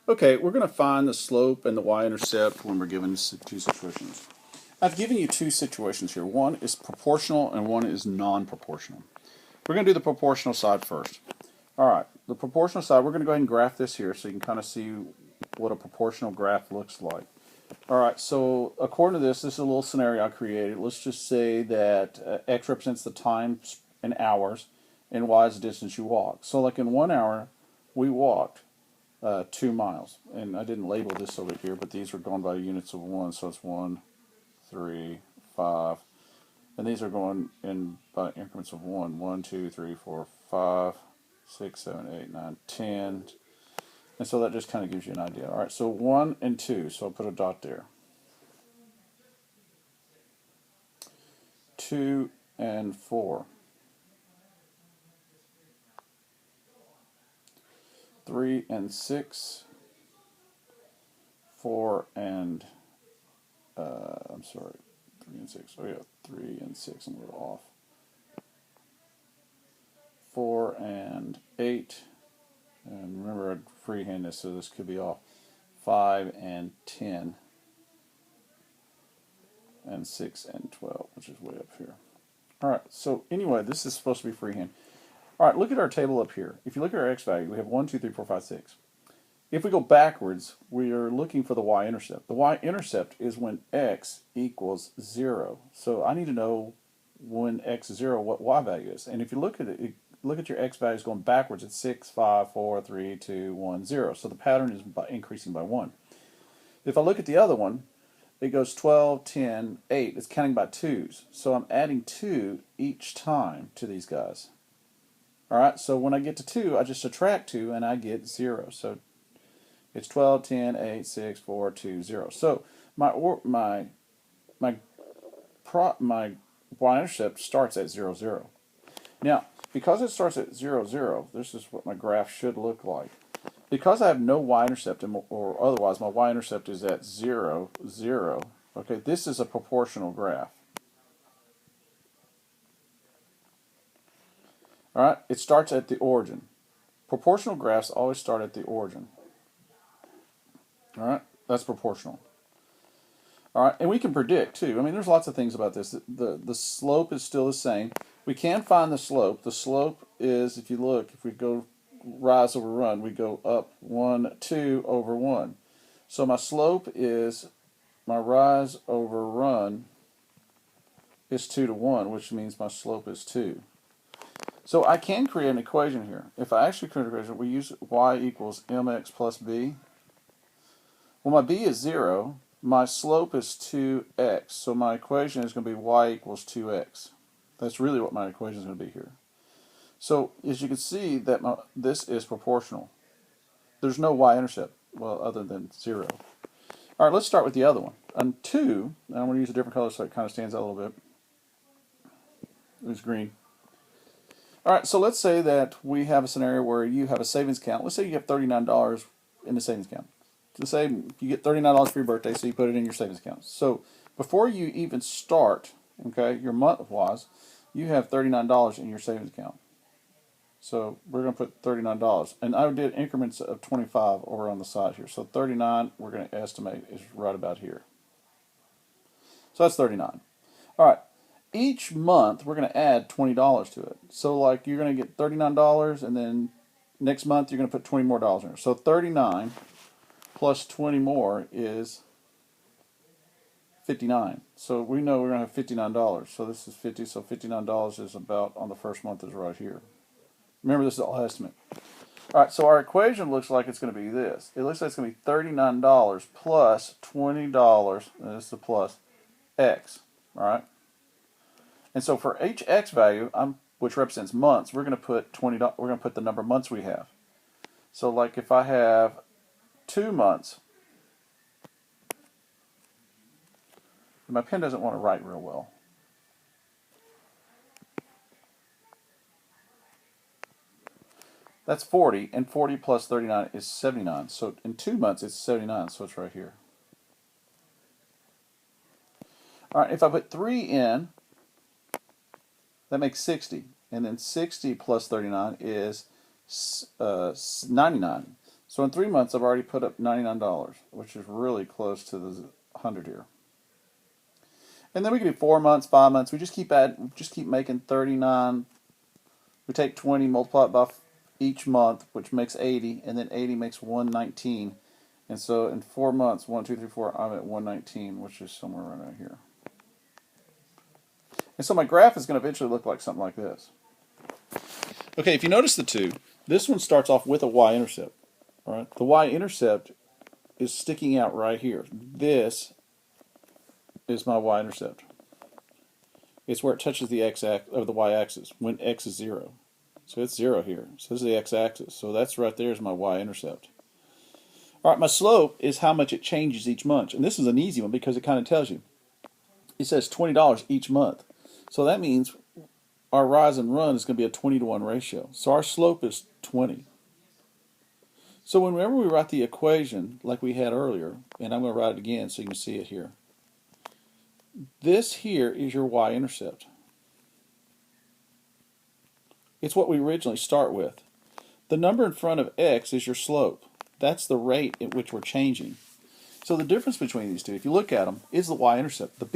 Okay, we're going to find the slope and the y-intercept when we're given two situations. I've given you two situations here. One is proportional and one is non-proportional. We're going to do the proportional side first. All right, the proportional side, we're going to go ahead and graph this here so you can kind of see what a proportional graph looks like. All right, so according to this is a little scenario I created. Let's just say that x represents the time in hours and y is the distance you walk. So like in 1 hour, we walked 2 miles. And I didn't label this over here, but these are going by units of 1, so it's 1, 3, 5. And these are going in by increments of 1, 1, 2, 3, 4, 5, 6, 7, 8, 9, 10. And so that just kind of gives you an idea. All right, so 1 and 2, so I'll put a dot there. 2 and 4. 3 and 6. 4 and, I'm sorry, 3 and 6. Oh yeah, 3 and 6, I'm a little off. 4 and 8. And remember, I'd freehand this, so this could be off. 5 and 10. And 6 and 12, which is way up here. All right, so anyway, this is supposed to be freehand. All right, look at our table up here. If you look at our x value, we have 1, 2, 3, 4, 5, 6. If we go backwards, we are looking for the y-intercept. The y-intercept is when x equals 0. So I need to know when x is 0, what y value is. And if you look at it, look at your x values going backwards, it's 6, 5, 4, 3, 2, 1, 0. So the pattern is increasing by 1. If I look at the other one, it goes 12, 10, 8. It's counting by 2s. So I'm adding 2 each time to these guys. All right, so when I get to 2, I just subtract 2 and I get 0. So it's 12, 10, 8, 6, 4, 2, 0. So my y-intercept starts at 0, 0. Now, because it starts at 0, 0, this is what my graph should look like. Because I have no y-intercept, or otherwise my y-intercept is at 0, 0, okay, this is a proportional graph. All right, it starts at the origin. Proportional graphs always start at the origin. All right, that's proportional. All right, and we can predict too. I mean, there's lots of things about this. The slope is still the same. We can find the slope. The slope is, if you look, if we go rise over run, we go up 1, 2 over 1. So my slope is, my rise over run is 2 to 1, which means my slope is 2. So I can create an equation here. If I actually create an equation, we use y equals mx plus b. Well, my b is 0. My slope is 2x. So my equation is going to be y equals 2x. That's really what my equation is going to be here. So as you can see, that this is proportional. There's no y-intercept, well, other than 0. All right, let's start with the other one. On 2, and I'm going to use a different color so it kind of stands out a little bit. It's green. All right, so let's say that we have a scenario where you have a savings account. Let's say you have $39 in the savings account. Let's say you get $39 for your birthday, so you put it in your savings account. So before you even start, okay, your month-wise, you have $39 in your savings account. So we're going to put $39. And I did increments of 25 over on the side here. So 39, we're going to estimate, is right about here. So that's 39. All right. Each month, we're going to add $20 to it. So like you're going to get $39, and then next month, you're going to put $20 more in there. So 39 plus 20 more is 59. So we know we're going to have $59. So this is 50. So $59 is about, on the first month, is right here. Remember, this is all estimate. All right, so our equation looks like it's going to be this. It looks like it's going to be $39 plus $20, and this is the plus, x, all right? And so for each x value, which represents months, we're going to put $20. We're going to put the number of months we have. So like if I have 2 months, my pen doesn't want to write real well. That's 40, and 40 plus 39 is 79. So in 2 months, it's 79, so it's right here. All right, if I put 3 in, that makes 60. And then 60 plus 39 is 99. So So in 3 months, I've already put up $99, which is really close to the 100 here. And then we can do 4 months, 5 months. We just keep making 39. We take 20, multiply it by each month, which makes 80, and then 80 makes 119. And so in 4 months, 1, 2, 3, 4, I'm at 119, which is somewhere right here. And so my graph is going to eventually look like something like this. Okay, if you notice the two, this one starts off with a y-intercept. All right, the y-intercept is sticking out right here. This is my y-intercept. It's where it touches the the y-axis when x is 0. So it's 0 here. So this is the x-axis. So that's right there is my y-intercept. All right, my slope is how much it changes each month. And this is an easy one because it kind of tells you. It says $20 each month. So that means our rise and run is going to be a 20-to-1 ratio. So our slope is 20. So whenever we write the equation like we had earlier, and I'm going to write it again so you can see it here. This here is your y-intercept. It's what we originally start with. The number in front of x is your slope. That's the rate at which we're changing. So the difference between these two, if you look at them, is the y-intercept. The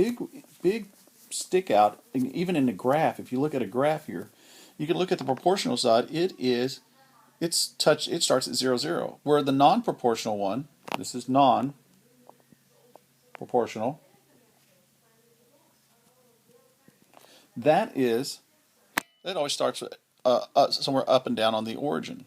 big stick out, even in the graph, if you look at a graph here, you can look at the proportional side, it starts at 0, 0. Where the non-proportional one, this is non-proportional, that always starts somewhere up and down on the origin.